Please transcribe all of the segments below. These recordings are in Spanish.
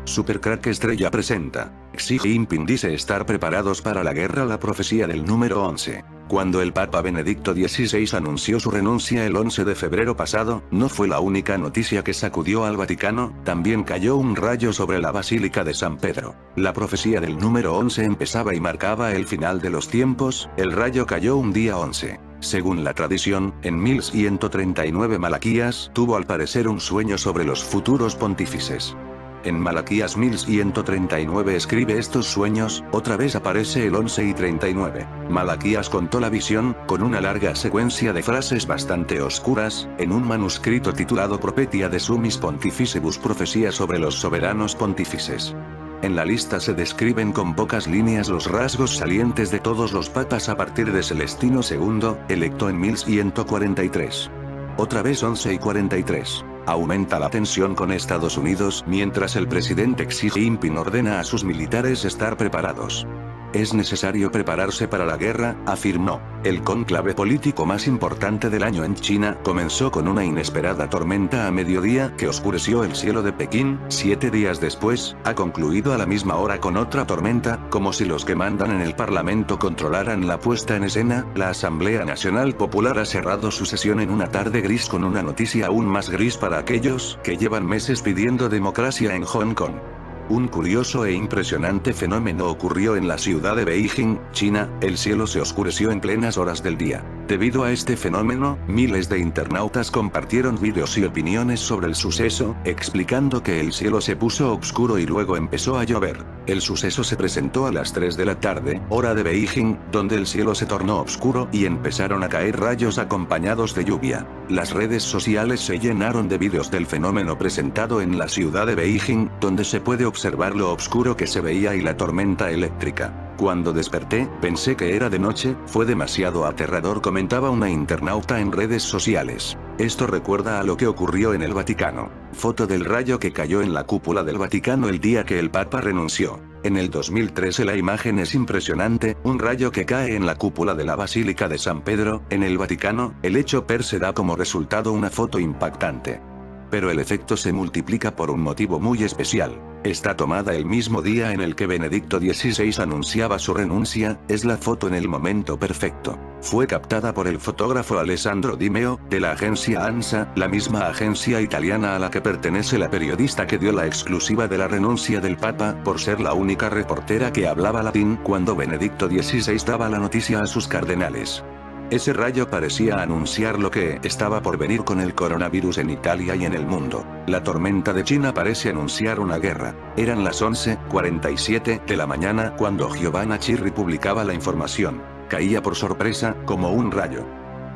Supercrack Estrella presenta. Xi Jinping dice estar preparados para la guerra. La profecía del número 11. Cuando el Papa Benedicto XVI anunció su renuncia el 11 de febrero pasado, no fue la única noticia que sacudió al Vaticano, también cayó un rayo sobre la Basílica de San Pedro. La profecía del número 11 empezaba y marcaba el final de los tiempos. El rayo cayó un día 11. Según la tradición, en 1139 Malaquías tuvo al parecer un sueño sobre los futuros pontífices. En Malaquías 1139 escribe estos sueños, otra vez aparece el 11 y 39. Malaquías contó la visión, con una larga secuencia de frases bastante oscuras, en un manuscrito titulado Propetia de Summis Pontificibus, profecía sobre los soberanos pontífices. En la lista se describen con pocas líneas los rasgos salientes de todos los papas a partir de Celestino II, electo en 1143. Otra vez 11 y 43. Aumenta la tensión con Estados Unidos mientras el presidente Xi Jinping ordena a sus militares estar preparados. Es necesario prepararse para la guerra, afirmó. El cónclave político más importante del año en China comenzó con una inesperada tormenta a mediodía que oscureció el cielo de Pekín. 7 días después, ha concluido a la misma hora con otra tormenta, como si los que mandan en el Parlamento controlaran la puesta en escena. La Asamblea Nacional Popular ha cerrado su sesión en una tarde gris con una noticia aún más gris para aquellos que llevan meses pidiendo democracia en Hong Kong. Un curioso e impresionante fenómeno ocurrió en la ciudad de Beijing, China. El cielo se oscureció en plenas horas del día. Debido a este fenómeno, miles de internautas compartieron vídeos y opiniones sobre el suceso, explicando que el cielo se puso oscuro y luego empezó a llover. El suceso se presentó a las 3 de la tarde, hora de Beijing, donde el cielo se tornó oscuro y empezaron a caer rayos acompañados de lluvia. Las redes sociales se llenaron de vídeos del fenómeno presentado en la ciudad de Beijing, donde se puede observar lo oscuro que se veía y la tormenta eléctrica. Cuando desperté, pensé que era de noche, fue demasiado aterrador, comentaba una internauta en redes sociales. Esto recuerda a lo que ocurrió en el Vaticano. Foto del rayo que cayó en la cúpula del Vaticano el día que el Papa renunció. En el 2013 la imagen es impresionante, un rayo que cae en la cúpula de la Basílica de San Pedro, en el Vaticano. El hecho per se da como resultado una foto impactante. Pero el efecto se multiplica por un motivo muy especial. Está tomada el mismo día en el que Benedicto XVI anunciaba su renuncia. Es la foto en el momento perfecto. Fue captada por el fotógrafo Alessandro Di Meo, de la agencia ANSA, la misma agencia italiana a la que pertenece la periodista que dio la exclusiva de la renuncia del Papa, por ser la única reportera que hablaba latín cuando Benedicto XVI daba la noticia a sus cardenales. Ese rayo parecía anunciar lo que estaba por venir con el coronavirus en Italia y en el mundo. La tormenta de China parece anunciar una guerra. Eran las 11:47 de la mañana cuando Giovanna Chirri publicaba la información. Caía por sorpresa, como un rayo.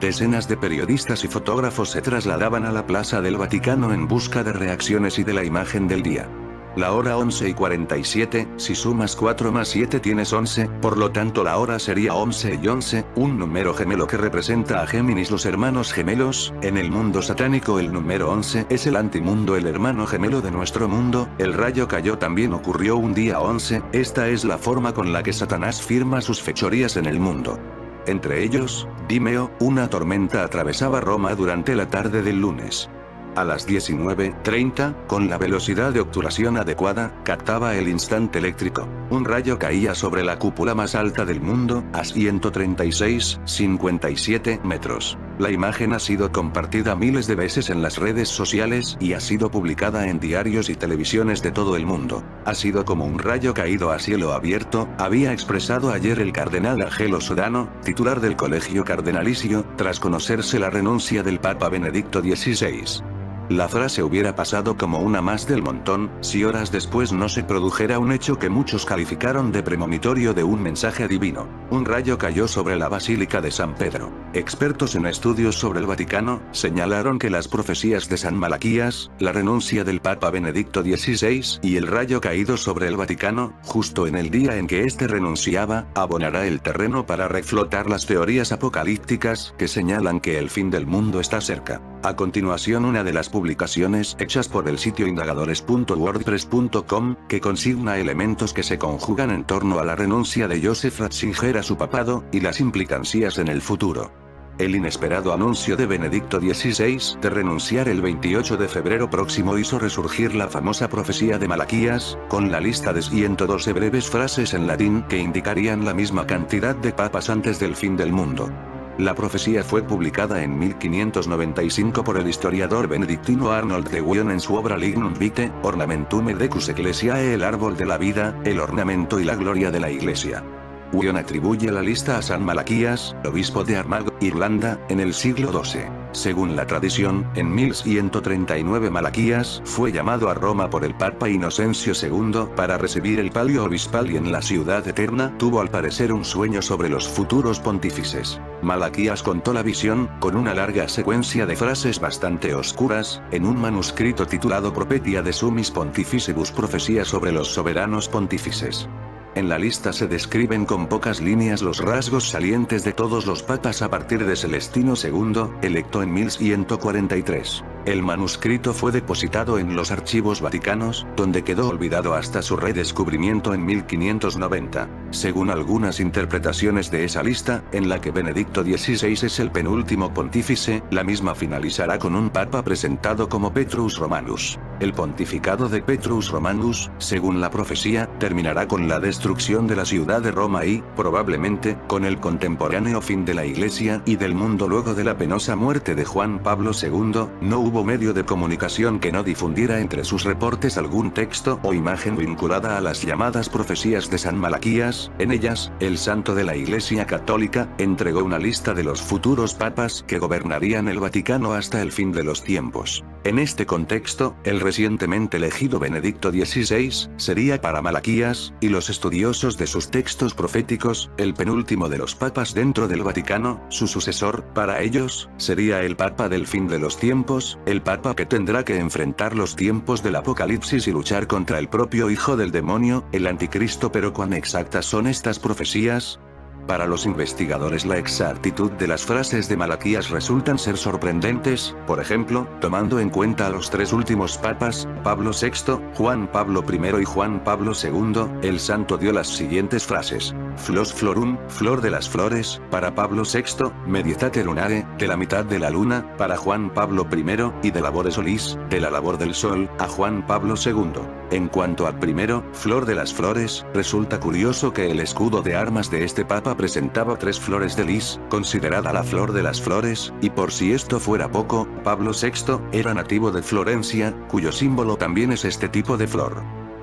Decenas de periodistas y fotógrafos se trasladaban a la Plaza del Vaticano en busca de reacciones y de la imagen del día. La hora 11:47, si sumas 4 más 7 tienes 11, por lo tanto la hora sería 11 y 11, un número gemelo que representa a Géminis, los hermanos gemelos. En el mundo satánico el número 11 es el antimundo, el hermano gemelo de nuestro mundo. El rayo cayó también ocurrió un día 11, esta es la forma con la que Satanás firma sus fechorías en el mundo. Entre ellos, Di Meo, una tormenta atravesaba Roma durante la tarde del lunes. A las 19:30, con la velocidad de obturación adecuada, captaba el instante eléctrico. Un rayo caía sobre la cúpula más alta del mundo, a 136,57 metros. La imagen ha sido compartida miles de veces en las redes sociales y ha sido publicada en diarios y televisiones de todo el mundo. Ha sido como un rayo caído a cielo abierto, había expresado ayer el cardenal Angelo Sodano, titular del Colegio Cardenalicio, tras conocerse la renuncia del Papa Benedicto XVI. La frase hubiera pasado como una más del montón, si horas después no se produjera un hecho que muchos calificaron de premonitorio de un mensaje divino. Un rayo cayó sobre la Basílica de San Pedro. Expertos en estudios sobre el Vaticano señalaron que las profecías de San Malaquías, la renuncia del Papa Benedicto XVI y el rayo caído sobre el Vaticano, justo en el día en que éste renunciaba, abonará el terreno para reflotar las teorías apocalípticas que señalan que el fin del mundo está cerca. A continuación, una de las publicaciones hechas por el sitio indagadores.wordpress.com, que consigna elementos que se conjugan en torno a la renuncia de Joseph Ratzinger a su papado, y las implicancias en el futuro. El inesperado anuncio de Benedicto XVI de renunciar el 28 de febrero próximo hizo resurgir la famosa profecía de Malaquías, con la lista de 112 breves frases en latín que indicarían la misma cantidad de papas antes del fin del mundo. La profecía fue publicada en 1595 por el historiador benedictino Arnold de Wion en su obra Lignum Vitae, Ornamentum Decus Ecclesiae, el árbol de la vida, el ornamento y la gloria de la Iglesia. Wion atribuye la lista a San Malaquías, obispo de Armagh, Irlanda, en el siglo XII. Según la tradición, en 1139 Malaquías fue llamado a Roma por el Papa Inocencio II para recibir el palio obispal y en la ciudad eterna tuvo al parecer un sueño sobre los futuros pontífices. Malaquías contó la visión, con una larga secuencia de frases bastante oscuras, en un manuscrito titulado Propetia de Summis Pontificibus, profecía sobre los soberanos pontífices. En la lista se describen con pocas líneas los rasgos salientes de todos los papas a partir de Celestino II, electo en 1143. El manuscrito fue depositado en los archivos vaticanos, donde quedó olvidado hasta su redescubrimiento en 1590. Según algunas interpretaciones de esa lista, en la que Benedicto XVI es el penúltimo pontífice, la misma finalizará con un papa presentado como Petrus Romanus. El pontificado de Petrus Romanus, según la profecía, terminará con la destrucción de la ciudad de Roma y, probablemente, con el contemporáneo fin de la Iglesia y del mundo luego de la penosa muerte de Juan Pablo II. No hubo medio de comunicación que no difundiera entre sus reportes algún texto o imagen vinculada a las llamadas profecías de San Malaquías. En ellas, el santo de la Iglesia Católica entregó una lista de los futuros papas que gobernarían el Vaticano hasta el fin de los tiempos. En este contexto, el recientemente elegido Benedicto XVI sería para Malaquías y los estudiosos de sus textos proféticos, el penúltimo de los papas dentro del Vaticano. Su sucesor, para ellos, sería el papa del fin de los tiempos, el papa que tendrá que enfrentar los tiempos del Apocalipsis y luchar contra el propio hijo del demonio, el anticristo. Pero ¿cuán exactas son estas profecías? Para los investigadores, la exactitud de las frases de Malaquías resultan ser sorprendentes. Por ejemplo, tomando en cuenta a los tres últimos papas, Pablo VI, Juan Pablo I y Juan Pablo II, el santo dio las siguientes frases: Flos florum, flor de las flores, para Pablo VI, meditate lunare, de la mitad de la luna, para Juan Pablo I, y de labore solis, de la labor del sol, a Juan Pablo II. En cuanto al primero, flor de las flores, resulta curioso que el escudo de armas de este papa presentaba 3 flores de lis, considerada la flor de las flores, y por si esto fuera poco, Pablo VI era nativo de Florencia, cuyo símbolo también es este tipo de flor.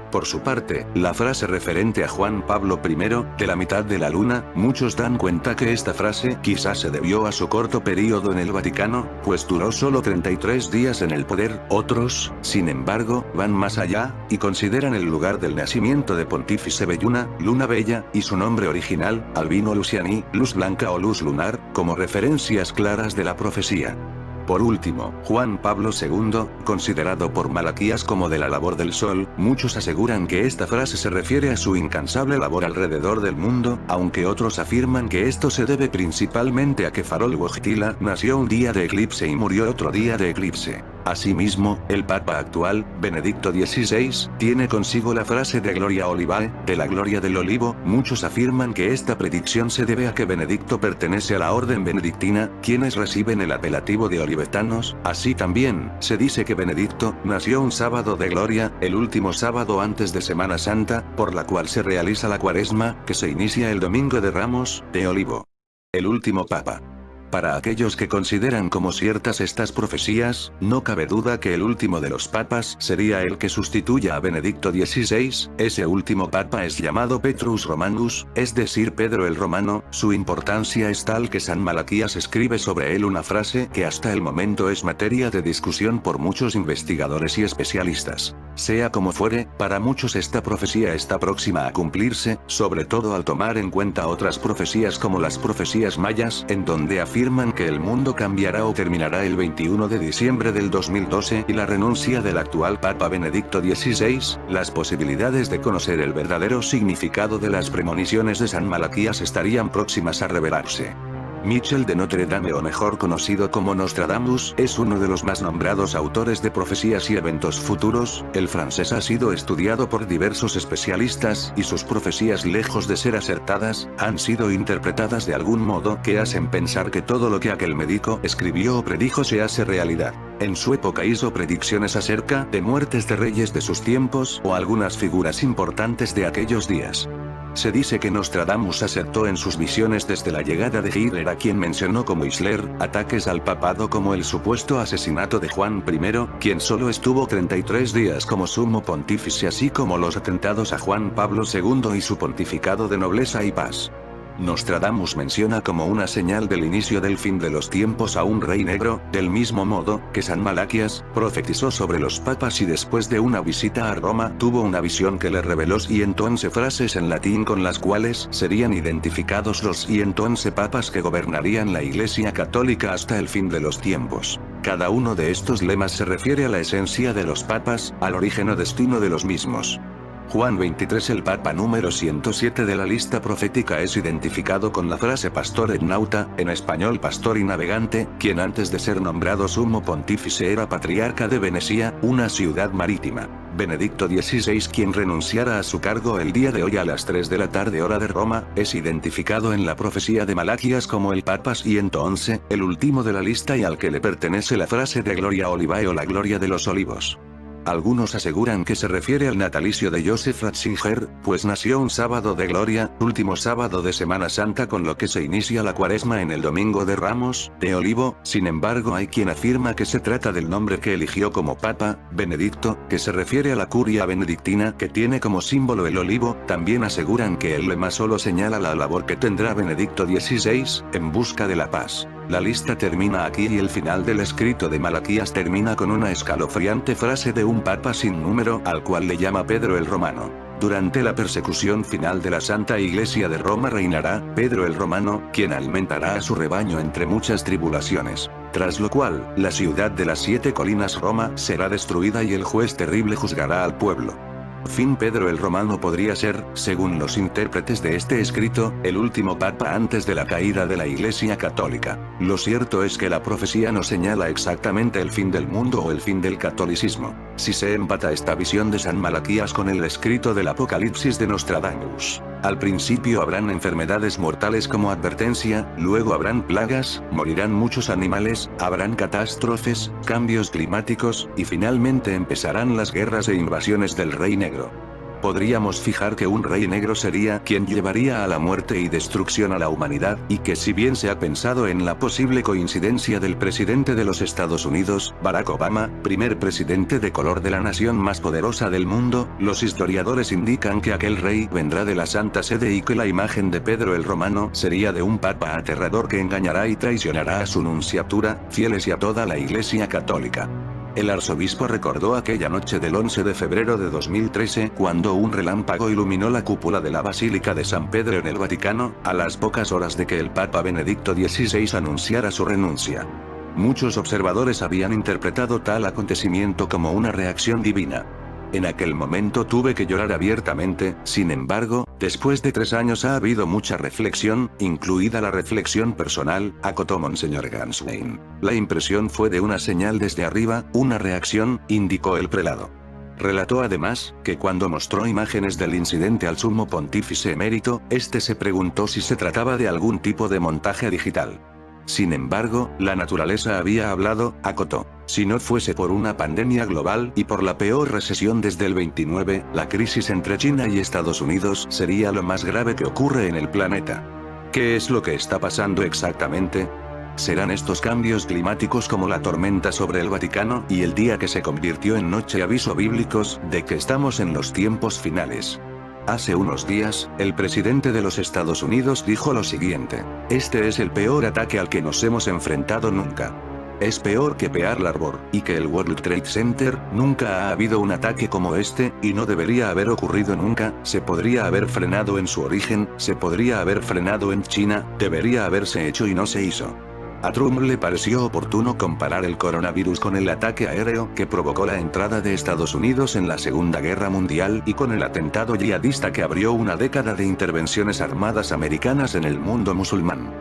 Por su parte, la frase referente a Juan Pablo I, de la mitad de la luna, muchos dan cuenta que esta frase quizás se debió a su corto periodo en el Vaticano, pues duró solo 33 días en el poder. Otros, sin embargo, van más allá, y consideran el lugar del nacimiento de Pontífice Belluna, luna bella, y su nombre original, Albino Luciani, luz blanca o luz lunar, como referencias claras de la profecía. Por último, Juan Pablo II, considerado por Malaquías como de la labor del sol, muchos aseguran que esta frase se refiere a su incansable labor alrededor del mundo, aunque otros afirman que esto se debe principalmente a que Farol Wojtyla nació un día de eclipse y murió otro día de eclipse. Asimismo, el Papa actual, Benedicto XVI, tiene consigo la frase de Gloria Olivae, de la gloria del olivo. Muchos afirman que esta predicción se debe a que Benedicto pertenece a la orden benedictina, quienes reciben el apelativo de olivetanos. Así también, se dice que Benedicto nació un sábado de gloria, el último sábado antes de Semana Santa, por la cual se realiza la Cuaresma, que se inicia el Domingo de Ramos, de Olivo. El último Papa. Para aquellos que consideran como ciertas estas profecías, no cabe duda que el último de los papas sería el que sustituya a Benedicto XVI. Ese último papa es llamado Petrus Romanus, es decir, Pedro el Romano. Su importancia es tal que San Malaquías escribe sobre él una frase que hasta el momento es materia de discusión por muchos investigadores y especialistas. Sea como fuere, para muchos esta profecía está próxima a cumplirse, sobre todo al tomar en cuenta otras profecías como las profecías mayas, en donde afirman que el mundo cambiará o terminará el 21 de diciembre del 2012 y la renuncia del actual Papa Benedicto XVI. Las posibilidades de conocer el verdadero significado de las premoniciones de San Malaquías estarían próximas a revelarse. Michel de Notre Dame, o mejor conocido como Nostradamus, es uno de los más nombrados autores de profecías y eventos futuros. El francés ha sido estudiado por diversos especialistas, y sus profecías, lejos de ser acertadas, han sido interpretadas de algún modo que hacen pensar que todo lo que aquel médico escribió o predijo se hace realidad. En su época hizo predicciones acerca de muertes de reyes de sus tiempos o algunas figuras importantes de aquellos días. Se dice que Nostradamus acertó en sus visiones desde la llegada de Hitler, a quien mencionó como Hitler, ataques al papado como el supuesto asesinato de Juan I, quien solo estuvo 33 días como sumo pontífice, así como los atentados a Juan Pablo II y su pontificado de nobleza y paz. Nostradamus menciona como una señal del inicio del fin de los tiempos a un rey negro, del mismo modo que San Malaquías profetizó sobre los papas, y después de una visita a Roma tuvo una visión que le reveló y entonces frases en latín con las cuales serían identificados los y entonces papas que gobernarían la Iglesia Católica hasta el fin de los tiempos. Cada uno de estos lemas se refiere a la esencia de los papas, al origen o destino de los mismos. Juan 23, el papa número 107 de la lista profética, es identificado con la frase pastor et nauta, en español pastor y navegante, quien antes de ser nombrado sumo pontífice era patriarca de Venecia, una ciudad marítima. Benedicto XVI, quien renunciara a su cargo el día de hoy a las 3 de la tarde hora de Roma, es identificado en la profecía de Malaquías como el papa 111, el último de la lista, y al que le pertenece la frase de Gloria Olivae, o la gloria de los olivos. Algunos aseguran que se refiere al natalicio de Joseph Ratzinger, pues nació un sábado de gloria, último sábado de Semana Santa, con lo que se inicia la cuaresma en el Domingo de Ramos, de Olivo. Sin embargo, hay quien afirma que se trata del nombre que eligió como papa, Benedicto, que se refiere a la curia benedictina, que tiene como símbolo el olivo. También aseguran que el lema solo señala la labor que tendrá Benedicto XVI, en busca de la paz. La lista termina aquí, y el final del escrito de Malaquías termina con una escalofriante frase de un papa sin número, al cual le llama Pedro el Romano. Durante la persecución final de la Santa Iglesia de Roma reinará Pedro el Romano, quien alimentará a su rebaño entre muchas tribulaciones. Tras lo cual, la ciudad de las 7 colinas, Roma, será destruida y el juez terrible juzgará al pueblo. Pedro el Romano podría ser, según los intérpretes de este escrito, el último papa antes de la caída de la Iglesia Católica. Lo cierto es que la profecía no señala exactamente el fin del mundo o el fin del catolicismo. Si se empata esta visión de San Malaquías con el escrito del Apocalipsis de Nostradamus, al principio habrán enfermedades mortales como advertencia, luego habrán plagas, morirán muchos animales, habrán catástrofes, cambios climáticos, y finalmente empezarán las guerras e invasiones del Rey Negro. Podríamos fijar que un rey negro sería quien llevaría a la muerte y destrucción a la humanidad, y que si bien se ha pensado en la posible coincidencia del presidente de los Estados Unidos, Barack Obama, primer presidente de color de la nación más poderosa del mundo, los historiadores indican que aquel rey vendrá de la Santa Sede y que la imagen de Pedro el Romano sería de un papa aterrador que engañará y traicionará a su nunciatura, fieles y a toda la Iglesia Católica. El arzobispo recordó aquella noche del 11 de febrero de 2013, cuando un relámpago iluminó la cúpula de la Basílica de San Pedro en el Vaticano, a las pocas horas de que el Papa Benedicto XVI anunciara su renuncia. Muchos observadores habían interpretado tal acontecimiento como una reacción divina. En aquel momento tuve que llorar abiertamente. Sin embargo, después de 3 años ha habido mucha reflexión, incluida la reflexión personal, acotó Monseñor Ganswein. La impresión fue de una señal desde arriba, una reacción, indicó el prelado. Relató además, que cuando mostró imágenes del incidente al sumo pontífice emérito, este se preguntó si se trataba de algún tipo de montaje digital. Sin embargo, la naturaleza había hablado, acotó. Si no fuese por una pandemia global y por la peor recesión desde el 29, la crisis entre China y Estados Unidos sería lo más grave que ocurre en el planeta. ¿Qué es lo que está pasando exactamente? ¿Serán estos cambios climáticos como la tormenta sobre el Vaticano y el día que se convirtió en noche aviso bíblicos de que estamos en los tiempos finales? Hace unos días, el presidente de los Estados Unidos dijo lo siguiente: este es el peor ataque al que nos hemos enfrentado nunca. Es peor que Pearl Harbor, y que el World Trade Center. Nunca ha habido un ataque como este, y no debería haber ocurrido nunca. Se podría haber frenado en su origen, se podría haber frenado en China, debería haberse hecho y no se hizo. A Trump le pareció oportuno comparar el coronavirus con el ataque aéreo que provocó la entrada de Estados Unidos en la Segunda Guerra Mundial y con el atentado yihadista que abrió una década de intervenciones armadas americanas en el mundo musulmán.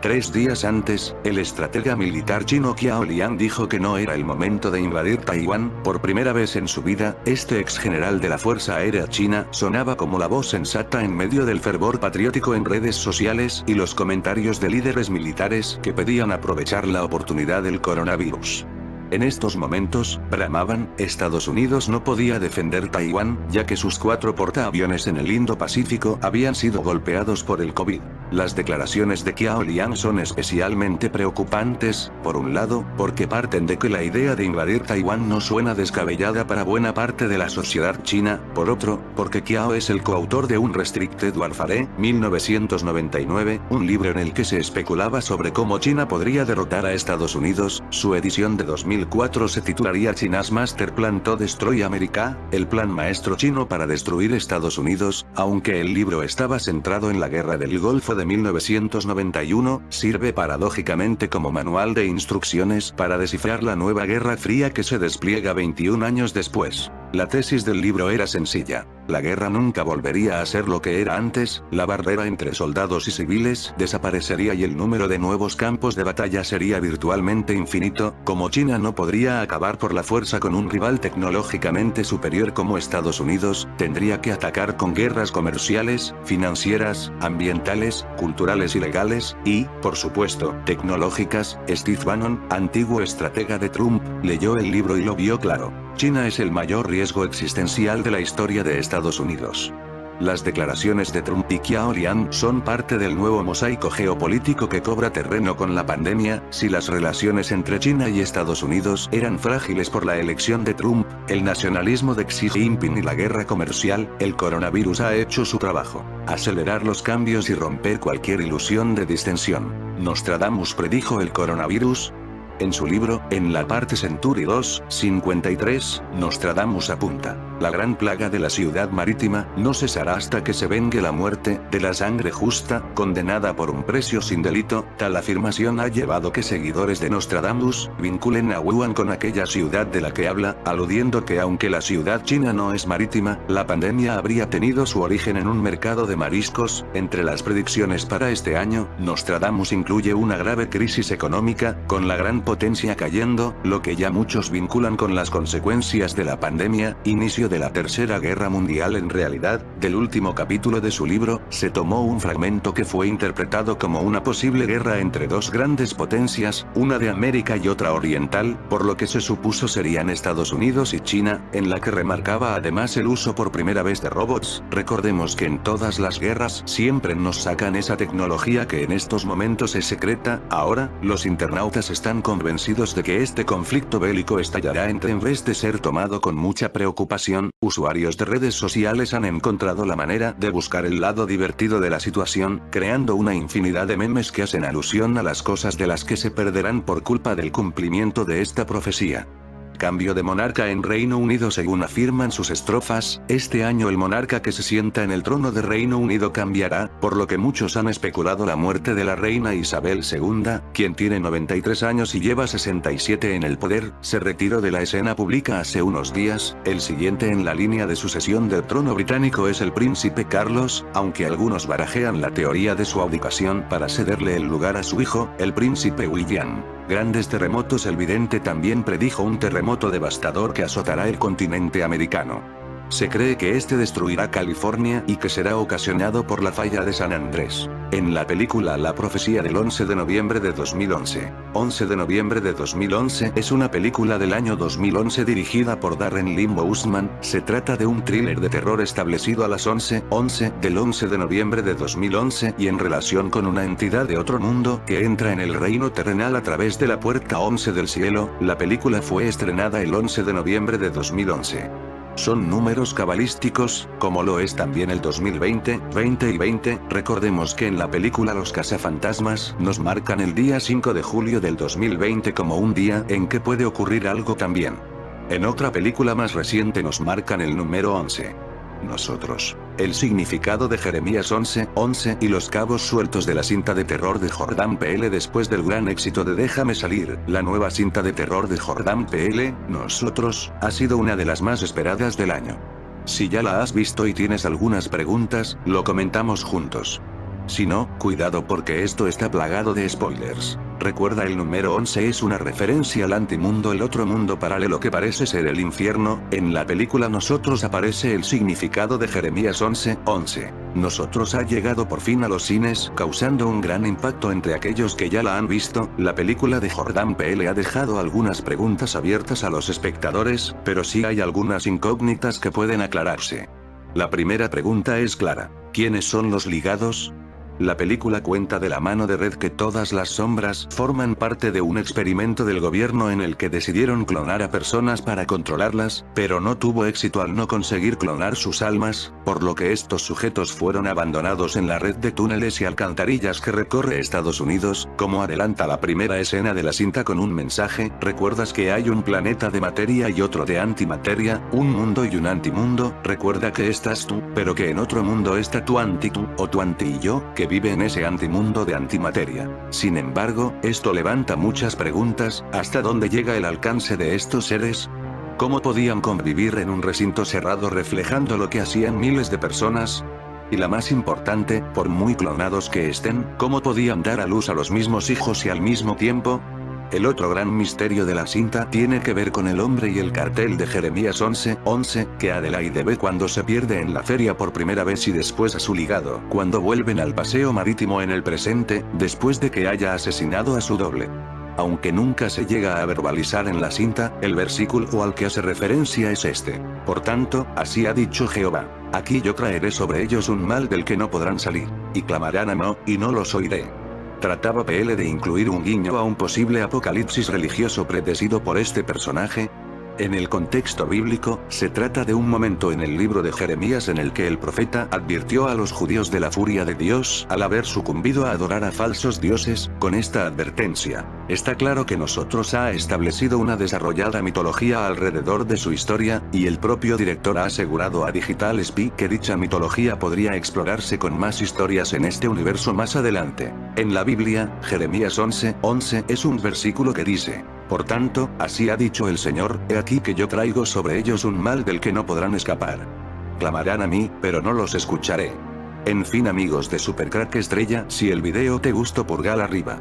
3 días antes, el estratega militar chino Qiao Liang dijo que no era el momento de invadir Taiwán. Por primera vez en su vida, este ex general de la Fuerza Aérea China sonaba como la voz sensata en medio del fervor patriótico en redes sociales y los comentarios de líderes militares que pedían aprovechar la oportunidad del coronavirus. En estos momentos, bramaban, Estados Unidos no podía defender Taiwán, ya que sus 4 portaaviones en el Indo-Pacífico habían sido golpeados por el COVID. Las declaraciones de Qiao Liang son especialmente preocupantes, por un lado, porque parten de que la idea de invadir Taiwán no suena descabellada para buena parte de la sociedad china, por otro, porque Qiao es el coautor de un Restricted Warfare, 1999, un libro en el que se especulaba sobre cómo China podría derrotar a Estados Unidos. Su edición de 2004 se titularía China's Master Plan to Destroy America, el plan maestro chino para destruir Estados Unidos. Aunque el libro estaba centrado en la guerra del Golfo de 1991, sirve paradójicamente como manual de instrucciones para descifrar la nueva Guerra Fría que se despliega 21 años después. La tesis del libro era sencilla. La guerra nunca volvería a ser lo que era antes, la barrera entre soldados y civiles desaparecería y el número de nuevos campos de batalla sería virtualmente infinito. Como China no podría acabar por la fuerza con un rival tecnológicamente superior como Estados Unidos, tendría que atacar con guerras comerciales, financieras, ambientales, culturales y legales, y, por supuesto, tecnológicas. Steve Bannon, antiguo estratega de Trump, leyó el libro y lo vio claro. China es el mayor riesgo existencial de la historia de Estados Unidos. Las declaraciones de Trump y Qiao Liang son parte del nuevo mosaico geopolítico que cobra terreno con la pandemia. Si las relaciones entre China y Estados Unidos eran frágiles por la elección de Trump, el nacionalismo de Xi Jinping y la guerra comercial, el coronavirus ha hecho su trabajo: acelerar los cambios y romper cualquier ilusión de distensión. ¿Nostradamus predijo el coronavirus? En su libro, en la parte Century 2, 53, Nostradamus apunta: la gran plaga de la ciudad marítima no cesará hasta que se vengue la muerte de la sangre justa, condenada por un precio sin delito. Tal afirmación ha llevado que seguidores de Nostradamus vinculen a Wuhan con aquella ciudad de la que habla, aludiendo que aunque la ciudad china no es marítima, la pandemia habría tenido su origen en un mercado de mariscos. Entre las predicciones para este año, Nostradamus incluye una grave crisis económica, con la gran potencia cayendo, lo que ya muchos vinculan con las consecuencias de la pandemia, inicio de la Tercera Guerra Mundial. En realidad, del último capítulo de su libro, se tomó un fragmento que fue interpretado como una posible guerra entre dos grandes potencias, una de América y otra oriental, por lo que se supuso serían Estados Unidos y China, en la que remarcaba además el uso por primera vez de robots. Recordemos que en todas las guerras siempre nos sacan esa tecnología que en estos momentos es secreta. Ahora, los internautas están convencidos de que este conflicto bélico estallará en vez de ser tomado con mucha preocupación. Usuarios de redes sociales han encontrado la manera de buscar el lado divertido de la situación, creando una infinidad de memes que hacen alusión a las cosas de las que se perderán por culpa del cumplimiento de esta profecía. Cambio de monarca en Reino Unido. Según afirman sus estrofas, este año el monarca que se sienta en el trono de Reino Unido cambiará, por lo que muchos han especulado la muerte de la reina Isabel II, quien tiene 93 años y lleva 67 en el poder. Se retiró de la escena pública hace unos días. El siguiente en la línea de sucesión del trono británico es el príncipe Carlos, aunque algunos barajean la teoría de su abdicación para cederle el lugar a su hijo, el príncipe William. Grandes terremotos. El vidente también predijo un terremoto devastador que azotará el continente americano. Se cree que este destruirá California y que será ocasionado por la falla de San Andrés. En la película La profecía del 11 de noviembre de 2011. 11 de noviembre de 2011 es una película del año 2011 dirigida por Darren Lynn Bousman. Se trata de un thriller de terror establecido a las 11:11 del 11 de noviembre de 2011 y en relación con una entidad de otro mundo que entra en el reino terrenal a través de la puerta 11 del cielo. La película fue estrenada el 11 de noviembre de 2011. Son números cabalísticos, como lo es también el 2020, 20 y 20. Recordemos que en la película Los cazafantasmas nos marcan el día 5 de julio del 2020 como un día en que puede ocurrir algo también. En otra película más reciente nos marcan el número 11. Nosotros. El significado de Jeremías 11:11 y los cabos sueltos de la cinta de terror de Jordan Peele. Después del gran éxito de Déjame salir, la nueva cinta de terror de Jordan Peele, Nosotros, ha sido una de las más esperadas del año. Si ya la has visto y tienes algunas preguntas, lo comentamos juntos. Si no, cuidado porque esto está plagado de spoilers. Recuerda, el número 11 es una referencia al antimundo, el otro mundo paralelo que parece ser el infierno. En la película Nosotros aparece el significado de Jeremías 11:11. Nosotros ha llegado por fin a los cines, causando un gran impacto entre aquellos que ya la han visto. La película de Jordan Peele ha dejado algunas preguntas abiertas a los espectadores, pero sí hay algunas incógnitas que pueden aclararse. La primera pregunta es clara: ¿quiénes son los ligados? La película cuenta de la mano de Red que todas las sombras forman parte de un experimento del gobierno en el que decidieron clonar a personas para controlarlas, pero no tuvo éxito al no conseguir clonar sus almas, por lo que estos sujetos fueron abandonados en la red de túneles y alcantarillas que recorre Estados Unidos, como adelanta la primera escena de la cinta con un mensaje. ¿Recuerdas que hay un planeta de materia y otro de antimateria, un mundo y un antimundo? Recuerda que estás tú, pero que en otro mundo está tu anti-tú, o tu anti-yo, que vive en ese antimundo de antimateria. Sin embargo, esto levanta muchas preguntas: ¿hasta dónde llega el alcance de estos seres? ¿Cómo podían convivir en un recinto cerrado reflejando lo que hacían miles de personas? Y la más importante, por muy clonados que estén, ¿cómo podían dar a luz a los mismos hijos y al mismo tiempo? El otro gran misterio de la cinta tiene que ver con el hombre y el cartel de Jeremías 11:11, que Adelaide ve cuando se pierde en la feria por primera vez y después a su ligado cuando vuelven al paseo marítimo en el presente, después de que haya asesinado a su doble. Aunque nunca se llega a verbalizar en la cinta, el versículo al que hace referencia es este: por tanto, así ha dicho Jehová, aquí yo traeré sobre ellos un mal del que no podrán salir, y clamarán a Mo, y no los oiré. ¿Trataba Peele de incluir un guiño a un posible apocalipsis religioso predecido por este personaje? En el contexto bíblico, se trata de un momento en el libro de Jeremías en el que el profeta advirtió a los judíos de la furia de Dios al haber sucumbido a adorar a falsos dioses. Con esta advertencia, está claro que Nosotros ha establecido una desarrollada mitología alrededor de su historia, y el propio director ha asegurado a Digital Spy que dicha mitología podría explorarse con más historias en este universo más adelante. En la Biblia, Jeremías 11:11 es un versículo que dice: por tanto, así ha dicho el Señor, he aquí que yo traigo sobre ellos un mal del que no podrán escapar. Clamarán a mí, pero no los escucharé. En fin, amigos de Supercrack Estrella, si el video te gustó, pulgar arriba.